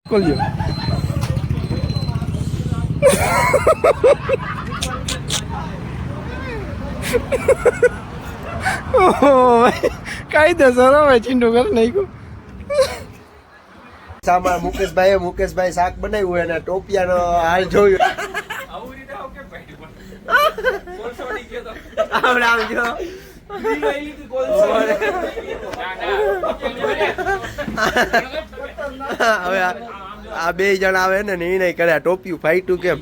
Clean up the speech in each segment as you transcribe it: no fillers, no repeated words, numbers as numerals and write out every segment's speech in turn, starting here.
ખોલજો. કાયદેસર હવે ચીંડું કરી નાખ્યું. સામા મુકેશભાઈ શાક બનાવ્યું અને ટોપિયાનો હાલ જોયું. હવે આ બે જણા આવે ને એ નહીં કરે ટોપિયું ફાઈટું કેમ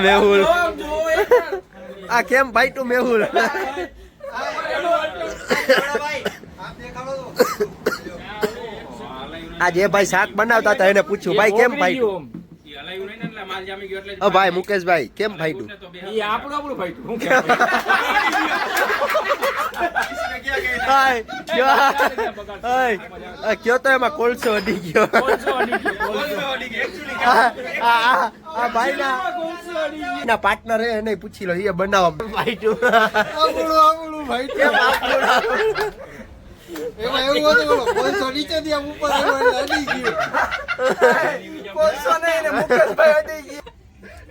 મેહુલ આ કેમ ફાઈટું મેહુલ આ જે ભાઈ શાક બનાવતા હતા એને પૂછ્યું ભાઈ કેમ ફાઈટું ભાઈ મુકેશભાઈ કેમ ફાઈટું કયો તો એમાં કોલસો અડી ગયો ભાઈ ના પાર્ટનર એને પૂછી લો એ બનાવવા ફાઈટું એમાં એવું હતું કોલસો નીચે થી આમ ઉપર અડી ગયો. કોલસો ને એને મુકેશભાઈ અડી ગયો.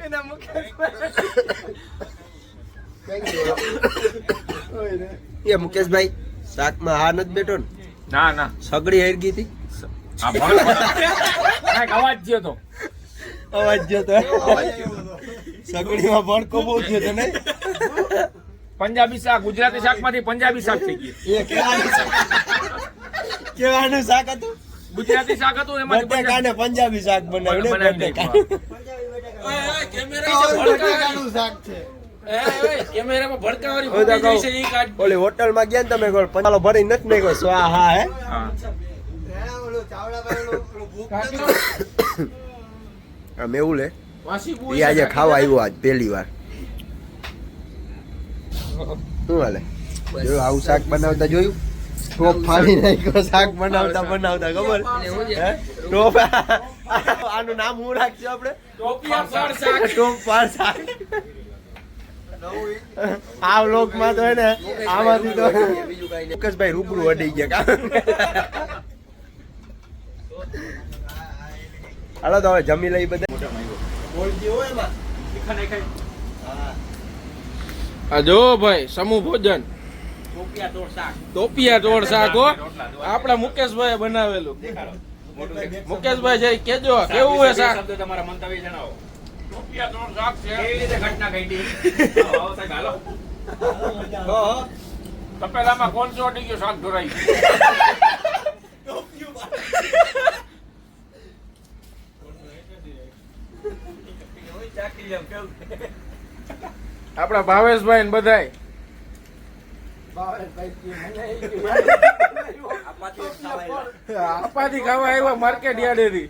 એના મુકેશભાઈ એ મુકેશભાઈ શાકમાં હા નથી બેઠો ને? ના સગડી હેરગી હતી. અવાજ ગયો તો સગડીમાં ભડકો બહુ થયો તો નહીં. પંજાબી શાક ગુજરાતી શાક માંથી પંજાબી શાક થઈ ગયું. કેવાનું શાક હતું? ગુજરાતી શાક હતું એમાં બટેકાને પંજાબી શાક બનાવ્યું. શાક છે. કેમેરામાં ભડકાવાળી ફૂટી જાય છે ઈ કાઢ. ઓલી હોટલ માં ગયા ને તમે પંજાલો ભરી નથી નાખ્યો સ્વાહા હે. આમ એવું લે એ આજે ખાવા આવ્યો આજ પહેલી વાર. શું હાલે જોયું આવું શાક બનાવતા જોયું? ટોપ ફાડી નાખ્યો શાક બનાવતા ખબર ટોપ. આનું નામ હું રાખજો આપણે ટોપ ફાડ શાક. આ વ્લોગ માં તો ને આમાંથી તો મુકેશભાઈ રૂબરૂ અડી ગયા. હાલો તો હવે જમી લઈ બધા. આ જો ભાઈ સમૂહ ભોજન ટોપિયા તોડ શાક હો આપડા મુકેશભાઈ બનાવેલું. મુકેશભાઈ જઈ કેજો કેવું હોય શાક તમારા મંતવ્ય જણાવો. ટોપિયા તોડ શાક છે કેવી રીતે ઘટના ઘટી હાલો તપેલામાં કોણ ચોટી ગયો શાક ઢોરાઈ આપડા ભાવેશભાઈ ને બધાય આપાથી ખાવા આવ્યા માર્કેટ યાર્ડેથી.